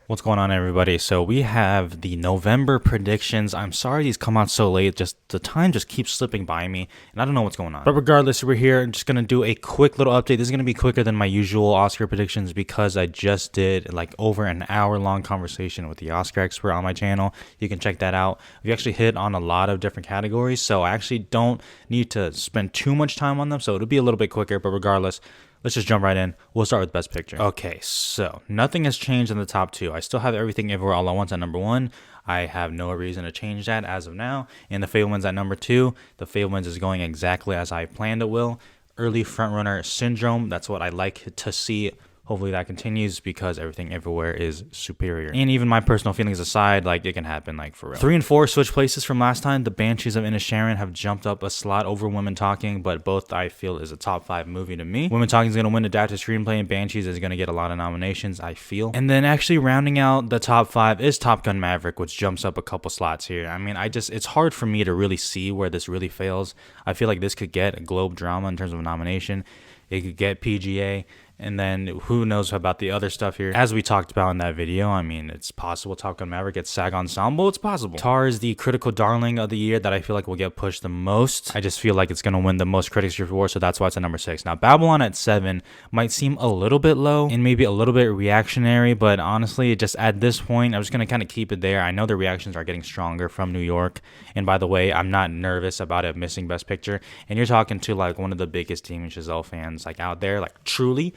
What's going on, everybody? So we have the November predictions. I'm sorry these come out so late. Just the time just keeps slipping by me, and I don't know what's going on. But regardless, we're here. I'm just gonna do a quick little update. This is gonna be quicker than my usual Oscar predictions because I just did like over an hour-long conversation with the Oscar expert on my channel. You can check that out. We actually hit on a lot of different categories, so I actually don't need to spend too much time on them. So it'll be a little bit quicker. But regardless, let's just jump right in. We'll start with Best Picture. Okay, so nothing has changed in the top two. I still have Everything Everywhere All at Once at number one. I have no reason to change that as of now. And The Fabelmans at number two. The Fabelmans is going exactly as I planned it will. Early frontrunner syndrome. That's what I like to see. Hopefully that continues because Everything Everywhere is superior. And even my personal feelings aside, like it can happen, like for real. 3 and 4 switch places from last time. The Banshees of Inisherin have jumped up a slot over Women Talking, but both I feel is a top 5 movie to me. Women Talking is going to win Adapted Screenplay, and Banshees is going to get a lot of nominations, I feel. And then actually rounding out the top 5 is Top Gun Maverick, which jumps up a couple slots here. I mean, it's hard for me to really see where this really fails. I feel like this could get a Globe Drama in terms of a nomination. It could get PGA. And then who knows about the other stuff here. As we talked about in that video, I mean, it's possible Top Gun Maverick gets SAG Ensemble. It's possible. Tar is the critical darling of the year that I feel like will get pushed the most. I just feel like it's going to win the most Critics' Reward, so that's why it's at number 6. Now, Babylon at 7 might seem a little bit low and maybe a little bit reactionary, but honestly, just at this point, I'm just going to kind of keep it there. I know the reactions are getting stronger from New York. And by the way, I'm not nervous about it missing Best Picture. And you're talking to like one of the biggest Damien Chazelle fans like out there, like truly,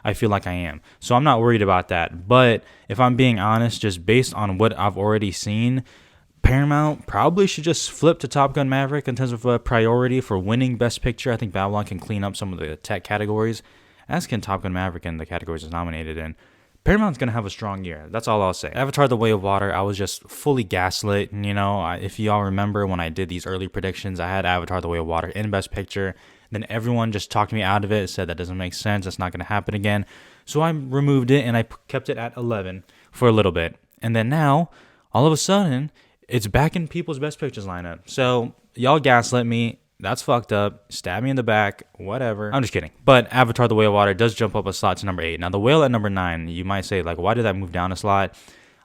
I feel like I am. So I'm not worried about that. But if I'm being honest, just based on what I've already seen, Paramount probably should just flip to Top Gun Maverick in terms of a priority for winning Best Picture. I think Babylon can clean up some of the tech categories, as can Top Gun Maverick in the categories it's nominated in. Paramount's going to have a strong year. That's all I'll say. Avatar The Way of Water, I was just fully gaslit. You know, if y'all remember when I did these early predictions, I had Avatar The Way of Water in Best Picture. Then everyone just talked me out of it, said that doesn't make sense, that's not going to happen again. So I removed it and I kept it at 11 for a little bit. And then now, all of a sudden, it's back in people's Best Pictures lineup. So y'all gaslit me. That's fucked up. Stab me in the back. Whatever. I'm just kidding. But Avatar The Way of Water does jump up a slot to number 8. Now, The Whale at number 9, you might say, like, why did that move down a slot?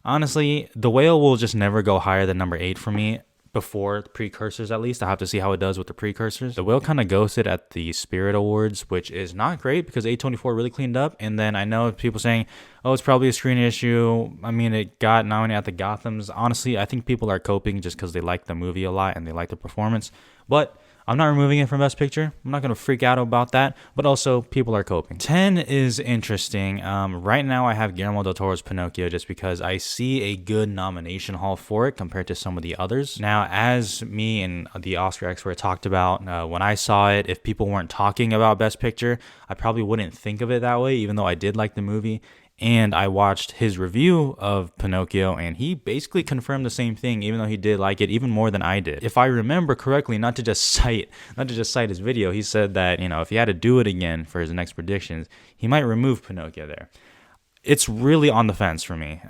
Honestly, The Whale will just never go higher than number 8 for me. Before the precursors, at least. I have to see how it does with the precursors. The Whale kind of ghosted at the Spirit Awards, which is not great because A24 really cleaned up. And then I know people saying, oh, it's probably a screen issue. I mean, it got nominated at the Gothams. Honestly, I think people are coping just because they like the movie a lot and they like the performance. But I'm not removing it from Best Picture. I'm not going to freak out about that, but also people are coping. 10 is interesting. Right now I have Guillermo del Toro's Pinocchio just because I see a good nomination haul for it compared to some of the others. Now, as me and the Oscar expert talked about, when I saw it, if people weren't talking about Best Picture, I probably wouldn't think of it that way, even though I did like the movie. And I watched his review of Pinocchio, and he basically confirmed the same thing, even though he did like it even more than I did. If I remember correctly, not to just cite his video, he said that, you know, if he had to do it again for his next predictions, he might remove Pinocchio there. It's really on the fence for me.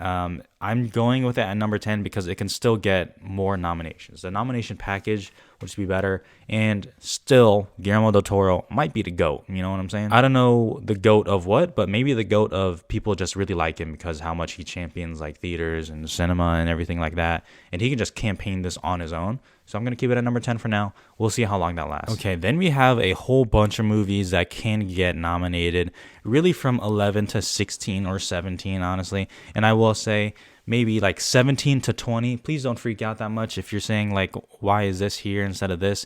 I'm going with it at number 10 because it can still get more nominations. The nomination package would just be better, and still, Guillermo del Toro might be the GOAT, you know what I'm saying? I don't know the GOAT of what, but maybe the GOAT of people just really like him because how much he champions like theaters and cinema and everything like that, and he can just campaign this on his own. So I'm going to keep it at number 10 for now. We'll see how long that lasts. Okay, then we have a whole bunch of movies that can get nominated, really from 11 to 16 or 17, honestly. And I will say maybe like 17 to 20. Please don't freak out that much if you're saying like, why is this here instead of this?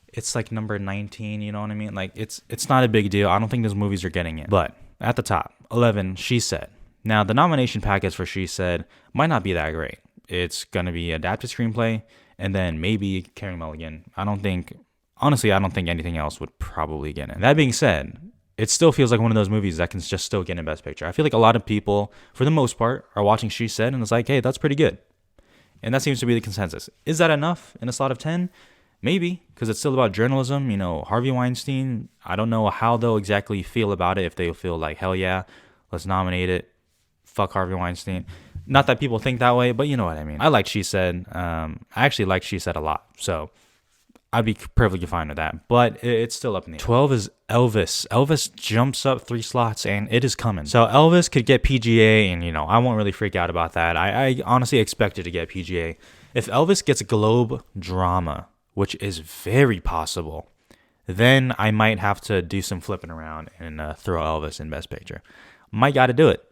It's like number 19, you know what I mean? Like it's not a big deal. I don't think those movies are getting it. But at the top, 11, She Said. Now, the nomination package for She Said might not be that great. It's going to be adapted screenplay, and then maybe Carey Mulligan. I don't think anything else would probably get it. That being said, it still feels like one of those movies that can just still get in Best Picture. I feel like a lot of people, for the most part, are watching She Said, and it's like, hey, that's pretty good. And that seems to be the consensus. Is that enough in a slot of 10? Maybe, because it's still about journalism. You know, Harvey Weinstein, I don't know how they'll exactly feel about it, if they feel like, hell yeah, let's nominate it. Fuck Harvey Weinstein. Not that people think that way, but you know what I mean. I like She Said. I actually like She Said a lot. So I'd be perfectly fine with that, but it's still up in the air. 12 is Elvis. Elvis jumps up 3 slots, and it is coming. So Elvis could get PGA, and, I won't really freak out about that. I honestly expect it to get PGA. If Elvis gets Globe Drama, which is very possible, then I might have to do some flipping around and throw Elvis in Best Picture. Might got to do it.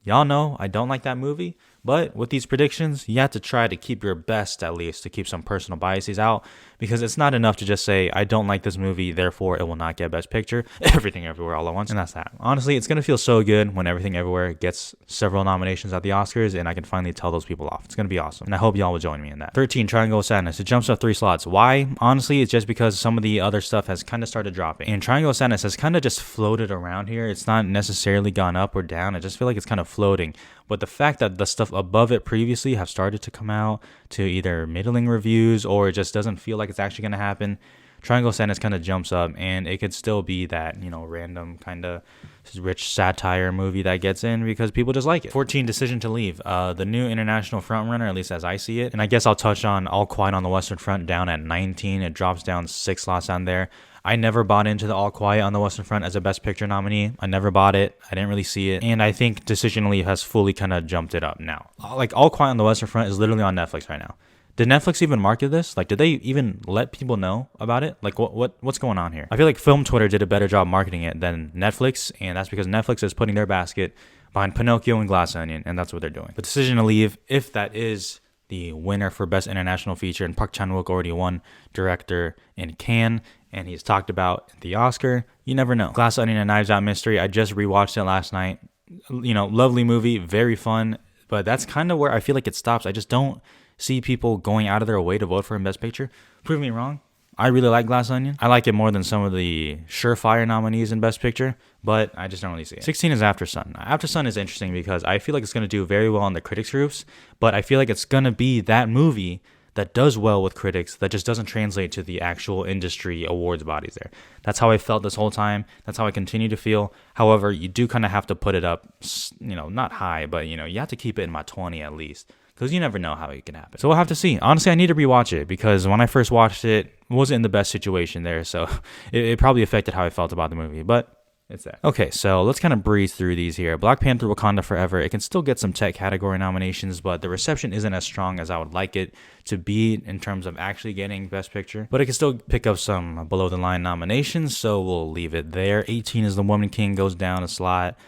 Y'all know I don't like that movie, but with these predictions, you have to try to keep your best, at least, to keep some personal biases out, because it's not enough to just say, I don't like this movie, therefore it will not get Best Picture, Everything Everywhere All at Once, and that's that. Honestly, it's going to feel so good when Everything Everywhere gets several nominations at the Oscars, and I can finally tell those people off. It's going to be awesome, and I hope y'all will join me in that. 13, Triangle of Sadness. It jumps up 3 slots. Why? Honestly, it's just because some of the other stuff has kind of started dropping, and Triangle of Sadness has kind of just floated around here. It's not necessarily gone up or down. I just feel like it's kind of floating. But the fact that the stuff above it previously have started to come out to either middling reviews or it just doesn't feel like it's actually going to happen, Triangle of Sadness kind of jumps up, and it could still be that, random kind of rich satire movie that gets in because people just like it. 14, Decision to Leave. The new international frontrunner, at least as I see it. And I guess I'll touch on All Quiet on the Western Front down at 19. It drops down 6 slots on there. I never bought into the All Quiet on the Western Front as a Best Picture nominee. I never bought it. I didn't really see it. And I think Decision to Leave has fully kind of jumped it up now. Like, All Quiet on the Western Front is literally on Netflix right now. Did Netflix even market this? Like, did they even let people know about it? Like, what's going on here? I feel like Film Twitter did a better job marketing it than Netflix, and that's because Netflix is putting their basket behind Pinocchio and Glass Onion, and that's what they're doing. But Decision to Leave, if that is the winner for Best International Feature, and Park Chan-wook already won Director in Cannes, and he's talked about the Oscar, you never know. Glass Onion and Knives Out Mystery, I just rewatched it last night. Lovely movie, very fun, but that's kind of where I feel like it stops. I just don't see people going out of their way to vote for him Best Picture. Prove me wrong. I really like Glass Onion. I like it more than some of the surefire nominees in Best Picture, but I just don't really see it. 16 is After Sun. After Sun is interesting because I feel like it's going to do very well on the critics' groups, but I feel like it's going to be that movie that does well with critics that just doesn't translate to the actual industry awards bodies there. That's how I felt this whole time. That's how I continue to feel. However, you do kind of have to put it up, not high, but, you have to keep it in my 20 at least, because you never know how it can happen. So we'll have to see. Honestly, I need to rewatch it because when I first watched it, it wasn't in the best situation there, so it probably affected how I felt about the movie, but it's that. Okay, so let's kind of breeze through these here. Black Panther Wakanda Forever, it can still get some tech category nominations, but the reception isn't as strong as I would like it to be in terms of actually getting Best Picture. But it can still pick up some below-the-line nominations, so we'll leave it there. 18 is The Woman King, goes down a slot.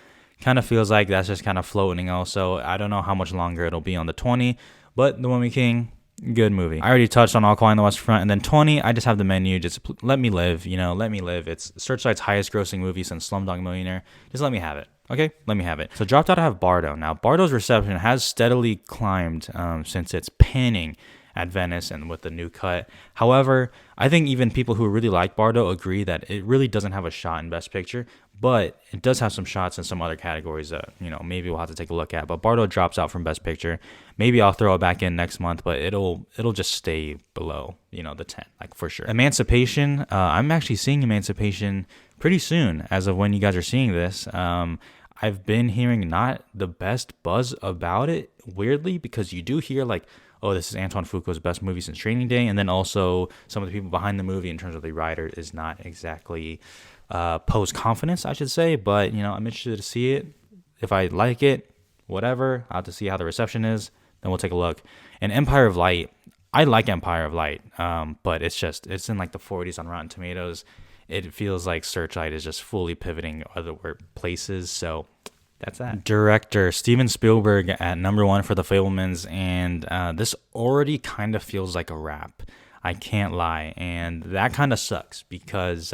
Kind of feels like that's just kind of floating also. I don't know how much longer it'll be on the 20, but The Woman King, good movie. I already touched on All Quiet on the Western Front, and then 20, I just have the menu. Just let me live, let me live. It's Searchlight's highest grossing movie since Slumdog Millionaire. Just let me have it, okay? Let me have it. So dropped out, I have Bardo. Now, Bardo's reception has steadily climbed since its panning at Venice and with the new cut. However, I think even people who really like Bardo agree that it really doesn't have a shot in Best Picture, but it does have some shots in some other categories that, maybe we'll have to take a look at. But Bardo drops out from Best Picture. Maybe I'll throw it back in next month, but it'll just stay below, the 10, like for sure. Emancipation, I'm actually seeing Emancipation pretty soon as of when you guys are seeing this. I've been hearing not the best buzz about it, weirdly, because you do hear like, oh, this is Antoine Fuqua's best movie since Training Day, and then also some of the people behind the movie in terms of the writer is not exactly pose confidence, I should say, but, I'm interested to see it. If I like it, whatever, I'll have to see how the reception is, then we'll take a look. And Empire of Light, I like Empire of Light, but it's in like the 40s on Rotten Tomatoes. It feels like Searchlight is just fully pivoting other places, so that's that. Director Steven Spielberg at number 1 for The Fabelmans, and this already kind of feels like a wrap. I can't lie, and that kind of sucks because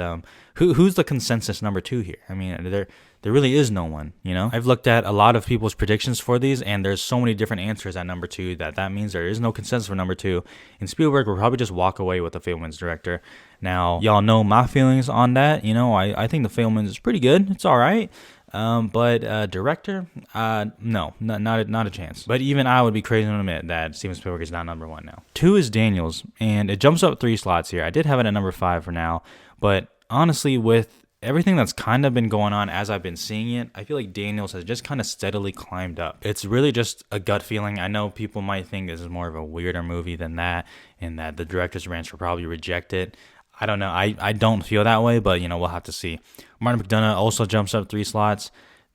who's the consensus number 2 here? I mean, there really is no one, I've looked at a lot of people's predictions for these, and there's so many different answers at number 2 that means there is no consensus for number 2. And Spielberg will probably just walk away with The Fabelmans director. Now, y'all know my feelings on that. I think The Fabelmans is pretty good. It's all right. But director, no, not a chance. But even I would be crazy to admit that Steven Spielberg is not number 1 now. 2 is Daniels, and it jumps up 3 slots here. I did have it at number 5 for now, but honestly, with everything that's kind of been going on as I've been seeing it, I feel like Daniels has just kind of steadily climbed up. It's really just a gut feeling. I know people might think this is more of a weirder movie than that, and that the director's ranch will probably reject it. I don't know. I don't feel that way, but we'll have to see. Martin McDonagh also jumps up 3 slots.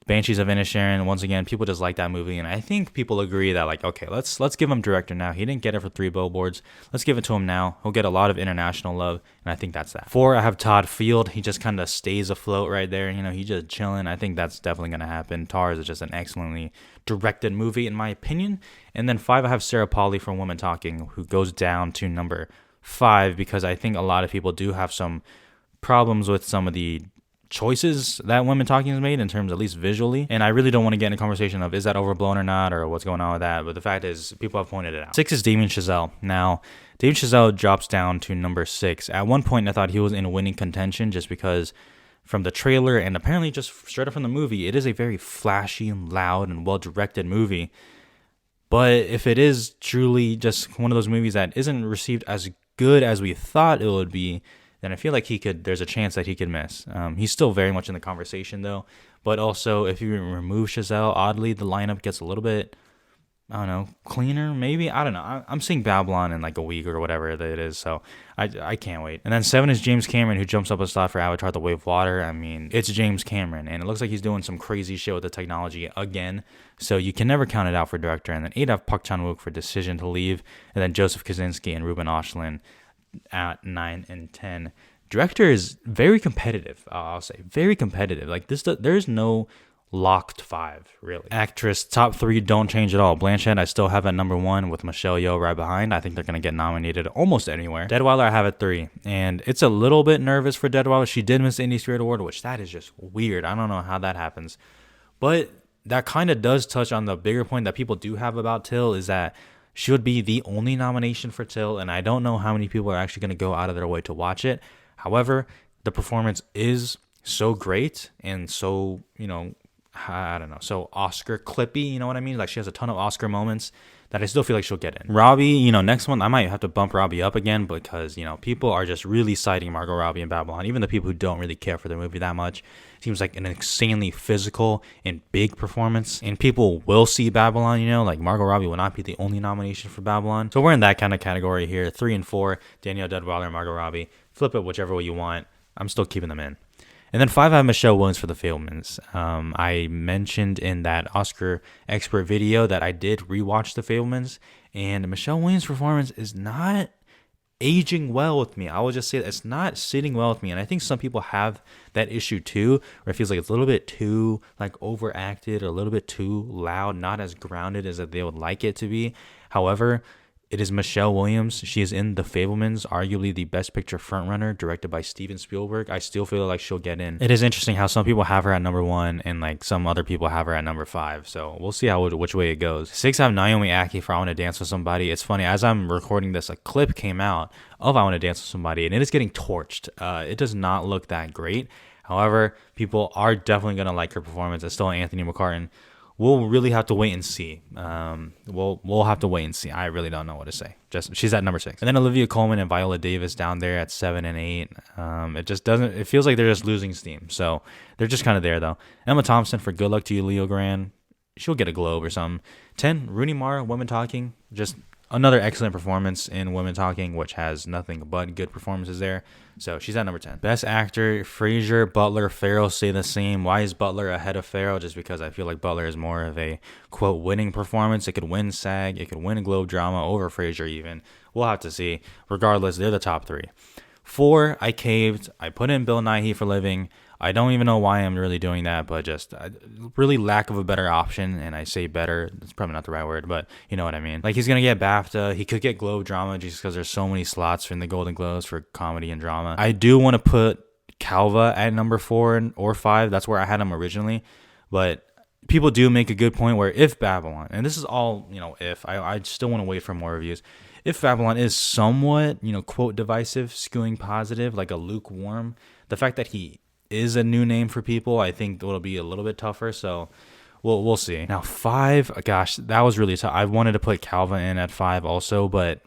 Banshees of Inisherin, once again, people just like that movie, and I think people agree that, like, okay, let's give him director now. He didn't get it for 3 billboards. Let's give it to him now. He'll get a lot of international love, and I think that's that. 4, I have Todd Field. He just kind of stays afloat right there. He's just chilling. I think that's definitely going to happen. Tars is just an excellently directed movie, in my opinion. And then 5, I have Sarah Polley from Women Talking, who goes down to number 5 because I think a lot of people do have some problems with some of the choices that Women Talking has made in terms, at least visually, and I really don't want to get in a conversation of is that overblown or not, or what's going on with that, but the fact is people have pointed it out. 6 is Damien Chazelle. Now Damien Chazelle drops down to number 6. At one point I thought he was in winning contention just because from the trailer and apparently just straight up from the movie, it is a very flashy and loud and well directed movie. But if it is truly just one of those movies that isn't received as good as we thought it would be, then I feel like there's a chance that he could miss. He's still very much in the conversation though, but also if you remove Chazelle, oddly the lineup gets a little bit, I don't know, cleaner maybe. I don't know. I'm seeing Babylon in like a week or whatever it is, so I can't wait. And then 7 is James Cameron, who jumps up a slot for Avatar: The Way of Water. I mean, it's James Cameron, and it looks like he's doing some crazy shit with the technology again, so you can never count it out for director. And then 8, I have Park Chan-wook for Decision to Leave, and then Joseph Kosinski and Ruben Östlund at 9 and 10. Director is very competitive. I'll say very competitive. Like this, there's no locked 5 really. Actress, top 3 don't change at all. Blanchett I still have at number 1 with Michelle Yeoh right behind. I think they're gonna get nominated almost anywhere. Deadweiler I have at 3, and it's a little bit nervous for Deadweiler. She did miss the Indie Spirit Award, which that is just weird. I don't know how that happens, but that kind of does touch on the bigger point that people do have about Till, is that she would be the only nomination for Till, and I don't know how many people are actually going to go out of their way to watch it. However, the performance is so great and so, I don't know, so Oscar clippy, you know what I mean? Like she has a ton of Oscar moments that I still feel like she'll get in. Robbie, next one, I might have to bump Robbie up again because, people are just really citing Margot Robbie in Babylon. Even the people who don't really care for the movie that much. Seems like an insanely physical and big performance. And people will see Babylon, like Margot Robbie will not be the only nomination for Babylon. So we're in that kind of category here. 3 and 4, Danielle Deadweiler and Margot Robbie. Flip it whichever way you want. I'm still keeping them in. And then 5, I have Michelle Williams for The Fabelmans. I mentioned in that Oscar expert video that I did rewatch The Fabelmans, and Michelle Williams' performance is not aging well with me. I will just say that it's not sitting well with me, and I think some people have that issue too, where it feels like it's a little bit too overacted or a little bit too loud, not as grounded as they would like it to be. However, it is Michelle Williams. She is in The Fabelmans, arguably the best picture frontrunner, directed by Steven Spielberg. I still feel like she'll get in. It is interesting how some people have her at number 1 and some other people have her at number 5. So we'll see which way it goes. 6, I have Naomi Ackie for I Want to Dance with Somebody. It's funny, as I'm recording this, a clip came out of I Want to Dance with Somebody, and it is getting torched. It does not look that great. However, people are definitely going to like her performance. It's still Anthony McCartan. We'll really have to wait and see. We'll have to wait and see. I really don't know what to say. She's at number 6, and then Olivia Colman and Viola Davis down there at 7 and 8. It just doesn't. It feels like they're just losing steam. So they're just kind of there though. Emma Thompson for Good Luck to You, Leo Grand. She'll get a Globe or something. 10, Rooney Mara, Women Talking. Just another excellent performance in Women Talking, which has nothing but good performances there. So she's at number 10. Best Actor, Fraser, Butler, Farrell stay the same. Why is Butler ahead of Farrell? Just because I feel like Butler is more of a, quote, winning performance. It could win SAG. It could win a Globe Drama over Fraser even. We'll have to see. Regardless, they're the top 3. 4, I caved. I put in Bill Nighy for Living. I don't even know why I'm really doing that, but just really lack of a better option. And I say better, it's probably not the right word, but you know what I mean. Like he's going to get BAFTA. He could get Globe Drama just because there's so many slots in the Golden Globes for comedy and drama. I do want to put Calva at number 4 or 5. That's where I had him originally. But people do make a good point where if Babylon, and this is all, if, I still want to wait for more reviews. If Babylon is somewhat, quote, divisive, skewing positive, like a lukewarm, the fact that he is a new name for people, I think it'll be a little bit tougher. So we'll see. Now 5, gosh, that was really tough. I wanted to put Calva in at 5 also, but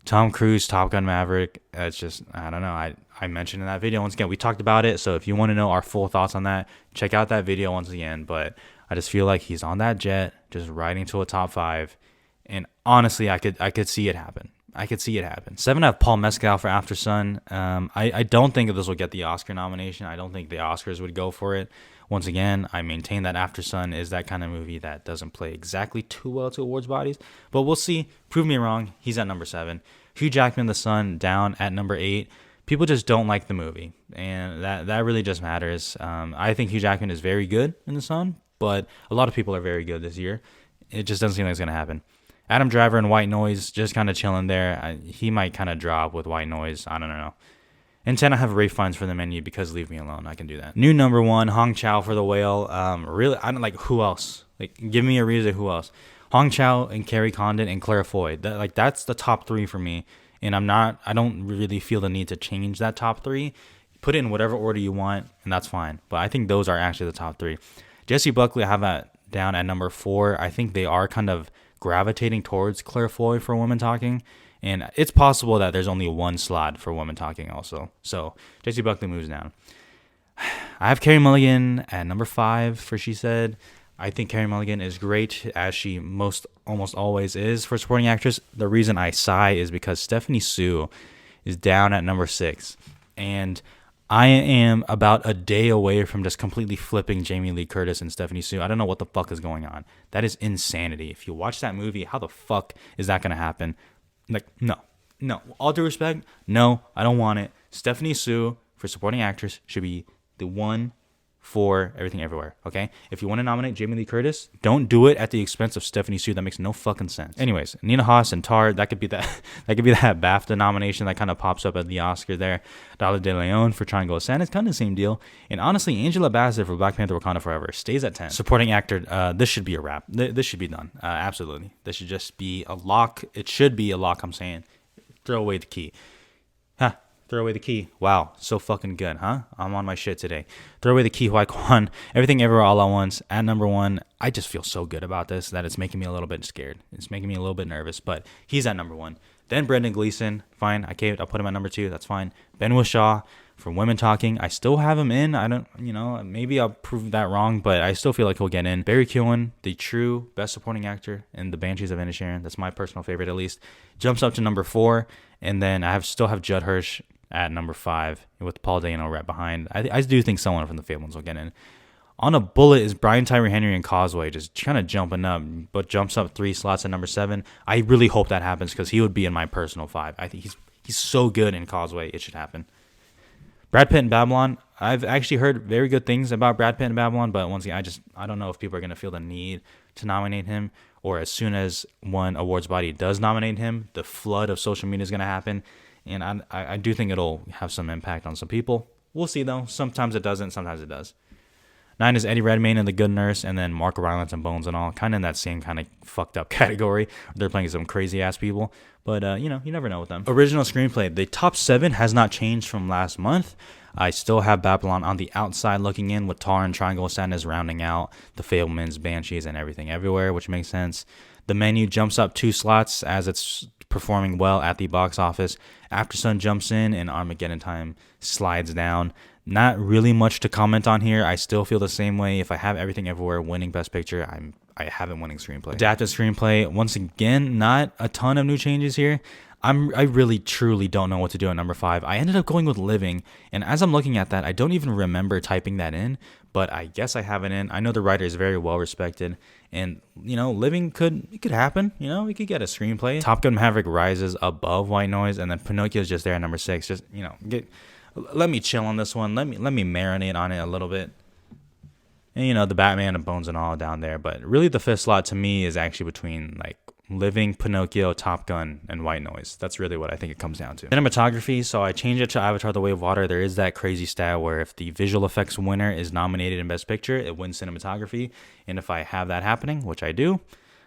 Tom Cruise, Top Gun Maverick. It's just, I don't know. I mentioned in that video, once again, we talked about it. So if you want to know our full thoughts on that, check out that video once again. But I just feel like he's on that jet, just riding to a top 5. And honestly, I could see it happen. I could see it happen. 7, I have Paul Mescal for After Sun. I don't think that this will get the Oscar nomination. I don't think the Oscars would go for it. Once again, I maintain that After Sun is that kind of movie that doesn't play exactly too well to awards bodies. But we'll see. Prove me wrong. He's at number 7. Hugh Jackman, The Sun, down at number 8. People just don't like the movie, and that really just matters. I think Hugh Jackman is very good in The Sun, but a lot of people are very good this year. It just doesn't seem like it's going to happen. Adam Driver and White Noise, just kind of chilling there. He might kind of drop with White Noise. I don't know. And 10, I have Ray Fiennes for The Menu because Leave Me Alone. I can do that. New number 1, Hong Chow for The Whale. Really, I don't like who else. Like, give me a reason who else. Hong Chow and Carrie Condon and Claire Foy. That's the top 3 for me. And I don't really feel the need to change that top 3. Put it in whatever order you want, and that's fine. But I think those are actually the top 3. Jesse Buckley, I have that down at number 4. I think they are kind of gravitating towards Claire Foy for Women Talking, and it's possible that there's only one slot for Women Talking also. So Jessie Buckley moves down. I have Carey Mulligan at number 5 for She Said. I think Carey Mulligan is great, as she almost always is for supporting actress. The reason I sigh is because Stephanie Sue is down at number 6, and I am about a day away from just completely flipping Jamie Lee Curtis and Stephanie Sue. I don't know what the fuck is going on. That is insanity. If you watch that movie, how the fuck is that going to happen? Like, no. All due respect, no, I don't want it. Stephanie Sue for supporting actress should be the one for Everything Everywhere, okay? If you want to nominate Jamie Lee Curtis, don't do it at the expense of Stephanie Sue. That makes no fucking sense. Anyways, Nina Haas and Tar, that could be that BAFTA nomination that kind of pops up at the Oscar there. Dala De Leon for Triangle of Sadness, kind of the same deal. And honestly, Angela Bassett for Black Panther Wakanda Forever stays at 10. Supporting actor, this should be a wrap. This should be done. Absolutely. This should just be a lock. It should be a lock, I'm saying. Throw away the key. Throw away the key. Wow, so fucking good, huh? I'm on my shit today. Throw away the key, Hwai Kwan. Everything Everywhere All at Once at number 1. I just feel so good about this that it's making me a little bit scared. It's making me a little bit nervous, but he's at number 1. Then Brendan Gleeson, fine. I'll put him at number 2. That's fine. Ben Whishaw for Women Talking. I still have him in. I don't, maybe I'll prove that wrong, but I still feel like he'll get in. Barry Keoghan, the true best supporting actor in The Banshees of Inisherin. That's my personal favorite, at least. Jumps up to number 4, and then I still have Judd Hirsch at number 5 with Paul Dano right behind. I do think someone from The Fabelmans will get in. On a bullet is Brian Tyree Henry and Causeway, just kind of jumping up, but jumps up 3 slots at number 7. I really hope that happens because he would be in my personal 5. I think he's so good in Causeway. It should happen. Brad Pitt in Babylon. I've actually heard very good things about Brad Pitt in Babylon, but once again, I don't know if people are going to feel the need to nominate him, or as soon as one awards body does nominate him, the flood of social media is going to happen. And I do think it'll have some impact on some people. We'll see, though. Sometimes it doesn't. Sometimes it does. 9 is Eddie Redmayne and The Good Nurse, and then Mark Rylance and Bones and All. Kind of in that same kind of fucked up category. They're playing some crazy-ass people. But, you never know with them. Original screenplay. The top 7 has not changed from last month. I still have Babylon on the outside looking in, with Tar and Triangle of Sadness rounding out the Fabelmans, Banshees, and Everything Everywhere, which makes sense. The Menu jumps up 2 slots as it's performing well at the box office. After Sun jumps in, and Armageddon Time slides down. Not really much to comment on here. I still feel the same way. If I have Everything Everywhere winning Best Picture, I have it winning Screenplay. Adapted Screenplay, once again, not a ton of new changes here. I really truly don't know what to do at number 5. I ended up going with Living, and as I'm looking at that, I don't even remember typing that in, but I guess I have it in. I know the writer is very well respected, and Living could happen. We could get a screenplay. Top Gun Maverick rises above White Noise, and then Pinocchio's just there at number 6. Just let me chill on this one. Let me marinate on it a little bit. And the Batman and Bones and All down there, but really the 5th slot to me is actually between like Living, Pinocchio, Top Gun, and White Noise. That's really what I think it comes down to. Cinematography, so I changed it to Avatar The Way of Water. There is that crazy stat where if the visual effects winner is nominated in Best Picture, it wins cinematography. And if I have that happening, which I do,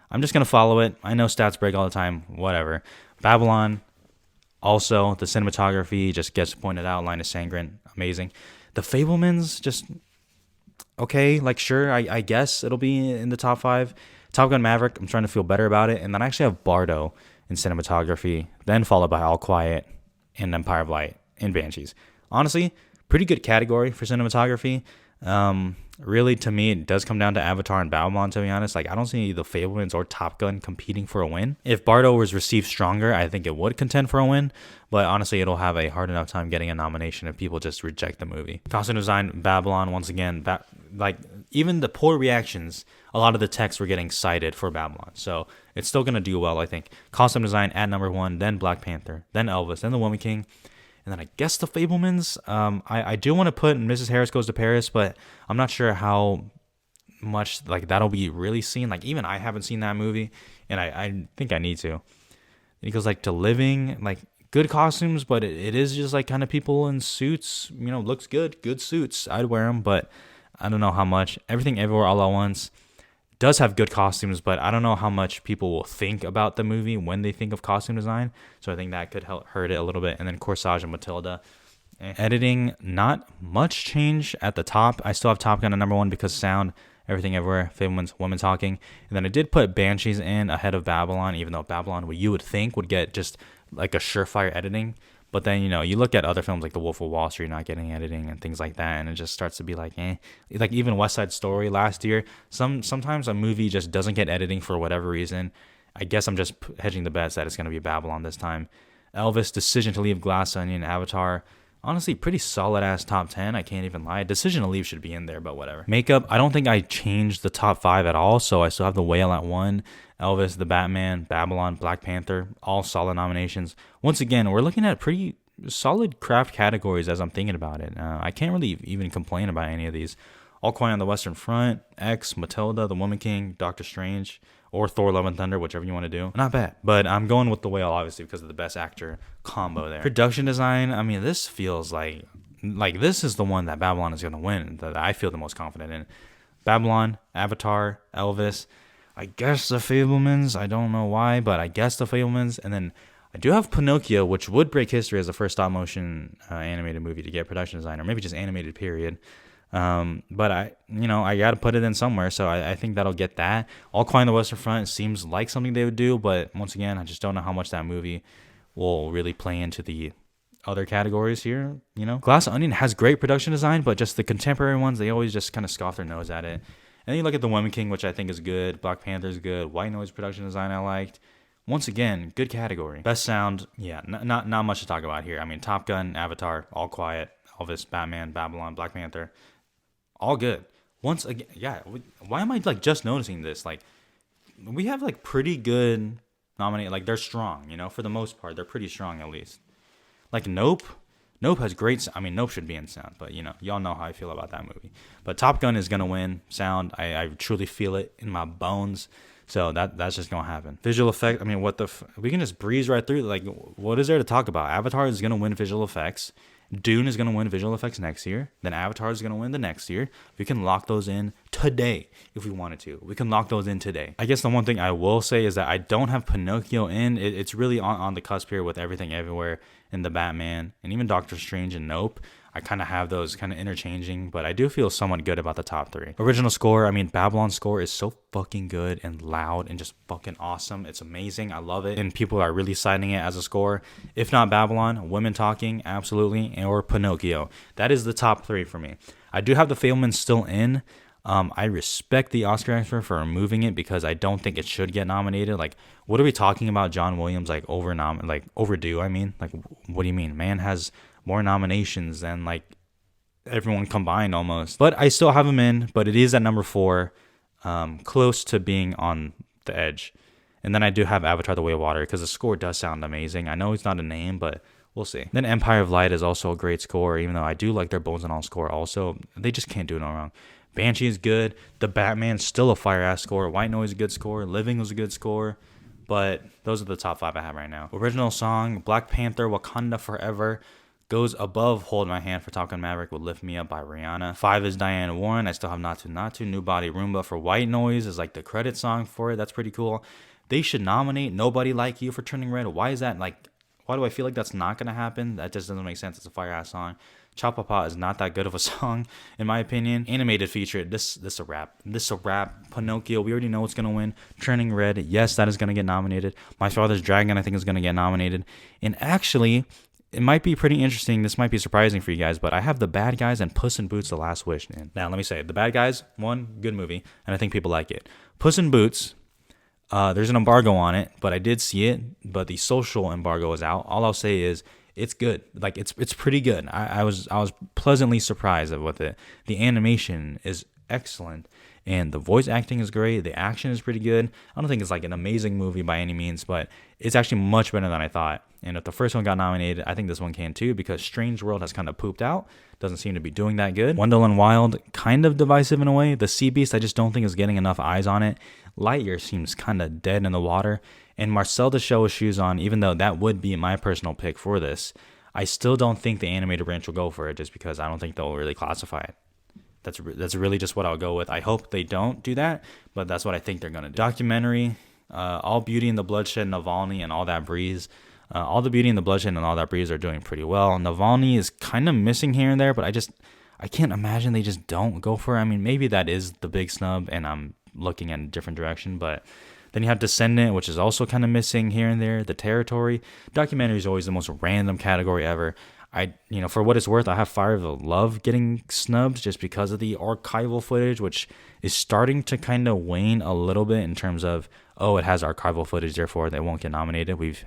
I'm just going to follow it. I know stats break all the time, whatever. Babylon, also, the cinematography just gets pointed out. Line of Sangren, amazing. The Fabelmans, just okay, like sure, I guess it'll be in the top 5. Top Gun Maverick, I'm trying to feel better about it. And then I actually have Bardo in cinematography, then followed by All Quiet and Empire of Light and Banshees. Honestly, pretty good category for cinematography. Really, to me, it does come down to Avatar and Babylon, to be honest. Like, I don't see The Fablemans or Top Gun competing for a win. If Bardo was received stronger, I think it would contend for a win. But honestly, it'll have a hard enough time getting a nomination if people just reject the movie. Costume design, Babylon, once again, like, even the poor reactions, a lot of the texts were getting cited for Babylon. So it's still going to do well, I think. Costume design at number 1, then Black Panther, then Elvis, then The Woman King. And then I guess The Fablemans. I do want to put Mrs. Harris Goes to Paris, but I'm not sure how much like that'll be really seen. Like, even I haven't seen that movie, and I think I need to. Because like To Living, like, good costumes, but it is just like kind of people in suits. Looks good suits. I'd wear them, but I don't know how much. Everything Everywhere All at Once does have good costumes, but I don't know how much people will think about the movie when they think of costume design. So I think that could hurt it a little bit. And then Corsage and Matilda. Editing, not much change at the top. I still have Top Gun at number 1 because sound, Everything Everywhere, Fableman's, Women Talking. And then I did put Banshees in ahead of Babylon, even though Babylon, what you would think would get just like a surefire editing. But then, you look at other films like The Wolf of Wall Street not getting editing and things like that, and it just starts to be like, eh. Like even West Side Story last year, sometimes a movie just doesn't get editing for whatever reason. I guess I'm just hedging the bets that it's going to be Babylon this time. Elvis, Decision to Leave, Glass Onion, Avatar. Honestly, pretty solid-ass top 10. I can't even lie. Decision to Leave should be in there, but whatever. Makeup, I don't think I changed the top 5 at all, so I still have The Whale at 1. Elvis, The Batman, Babylon, Black Panther, all solid nominations. Once again, we're looking at pretty solid craft categories as I'm thinking about it. I can't really even complain about any of these. All Quiet on the Western Front, X, Matilda, The Woman King, Doctor Strange, or Thor Love and Thunder, whichever you want to do. Not bad, but I'm going with The Whale, obviously, because of the best actor combo there. Production design, I mean, this feels like this is the one that Babylon is going to win, that I feel the most confident in. Babylon, Avatar, Elvis, I guess The Fablemans. I don't know why, but I guess The Fablemans. And then I do have Pinocchio, which would break history as the first stop-motion animated movie to get production design, or maybe just animated, period. But I got to put it in somewhere, so I think that'll get that. All Quiet on the Western Front seems like something they would do, but once again, I just don't know how much that movie will really play into the other categories here. Glass Onion has great production design, but just the contemporary ones, they always just kind of scoff their nose at it. And then you look at The Woman King, which I think is good. Black Panther is good. White Noise production design I liked. Once again, good category. Best sound, yeah, not much to talk about here. I mean, Top Gun, Avatar, All Quiet, Elvis, Batman, Babylon, Black Panther, all good. Once again, yeah. Why am I like just noticing this? Like, we have like pretty good nominate. Like, they're strong, for the most part, they're pretty strong at least. Like Nope. Nope has great. I mean, Nope should be in sound, but y'all know how I feel about that movie. But Top Gun is gonna win sound. I truly feel it in my bones. So that's just gonna happen. Visual effect. I mean, we can just breeze right through. Like, what is there to talk about? Avatar is gonna win visual effects. Dune is gonna win visual effects next year. Then Avatar is gonna win the next year. We can lock those in today if we wanted to. We can lock those in today. I guess the one thing I will say is that I don't have Pinocchio in. It's really on the cusp here with Everything Everywhere and The Batman and even Doctor Strange and Nope. I kind of have those kind of interchanging, but I do feel somewhat good about the top 3. Original score, I mean, Babylon's score is so fucking good and loud and just fucking awesome. It's amazing. I love it. And people are really citing it as a score. If not Babylon, Women Talking, absolutely, or Pinocchio. That is the top 3 for me. I do have The Fablemans still in. I respect the Oscar actor for removing it because I don't think it should get nominated. Like, what are we talking about? John Williams, like, overdue, I mean? Like, what do you mean? Man has more nominations than like everyone combined almost. But I still have him in, but it is at number 4, close to being on the edge. And then I do have Avatar: The Way of Water because the score does sound amazing. I know it's not a name, but we'll see. Then Empire of Light is also a great score, even though I do like their Bones and All score also. They just can't do no wrong. Banshee is good. The Batman's still a fire-ass score. White Noise is a good score. Living was a good score. But those are the top 5 I have right now. Original song, Black Panther, Wakanda Forever, goes above Hold My Hand for Top Gun Maverick with Lift Me Up by Rihanna. 5 is Diana Warren. I still have Not To. New Body Roomba for White Noise is like the credit song for it. That's pretty cool. They should nominate Nobody Like You for Turning Red. Why is that? Like, why do I feel like that's not going to happen? That just doesn't make sense. It's a fire-ass song. Chapapa is not that good of a song, in my opinion. Animated feature, this a wrap. This a wrap. Pinocchio, we already know what's going to win. Turning Red, yes, that is going to get nominated. My Father's Dragon, I think, is going to get nominated. And actually, it might be pretty interesting. This might be surprising for you guys, but I have The Bad Guys and Puss in Boots: The Last Wish. Now, let me say, The Bad Guys, one, good movie, and I think people like it. Puss in Boots, there's an embargo on it, but I did see it, but the social embargo is out. All I'll say is it's good. Like, it's pretty good. I was pleasantly surprised with it. The animation is excellent, and the voice acting is great. The action is pretty good. I don't think it's like an amazing movie by any means, but it's actually much better than I thought. And if the first one got nominated, I think this one can too, because Strange World has kind of pooped out. Doesn't seem to be doing that good. Wonderland Wild, kind of divisive in a way. The Sea Beast, I just don't think is getting enough eyes on it. Lightyear seems kind of dead in the water. And Marcel the Shell with Shoes On, even though that would be my personal pick for this, I still don't think the animated branch will go for it, just because I don't think they'll really classify it. That's really just what I'll go with. I hope they don't do that, but that's what I think they're going to do. Documentary, All Beauty and the Bloodshed, Navalny, and All That Breeze. All the Beauty and the Bloodshed and All That Breeze are doing pretty well. Navalny is kind of missing here and there, but I can't imagine they just don't go for it. I mean, maybe that is the big snub, and I'm looking in a different direction, but then you have Descendant, which is also kind of missing here and there. The Territory. Documentary is always the most random category ever. For what it's worth, I have Fire of Love getting snubbed just because of the archival footage, which is starting to kind of wane a little bit in terms of, oh, it has archival footage, therefore they won't get nominated.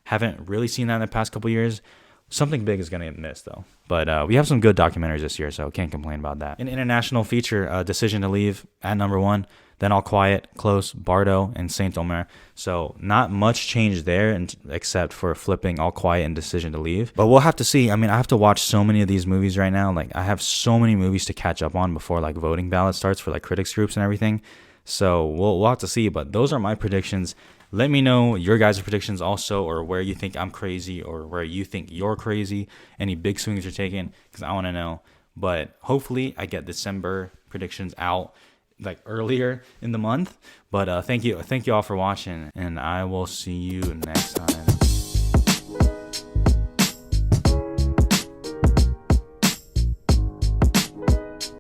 Haven't really seen that in the past couple years. Something big is going to get missed, though. But we have some good documentaries this year, so can't complain about that. An international feature, Decision to Leave at number 1. Then All Quiet, Close, Bardo, and Saint Omer. So not much change there, except for flipping All Quiet and Decision to Leave. But we'll have to see. I mean, I have to watch so many of these movies right now. Like, I have so many movies to catch up on before, like, voting ballot starts for, like, critics groups and everything. So we'll have to see. But those are my predictions. Let me know your guys' predictions also, or where you think I'm crazy, or where you think you're crazy. Any big swings you're taking, because I want to know. But hopefully I get December predictions out like earlier in the month. But thank you all for watching, and I will see you next time.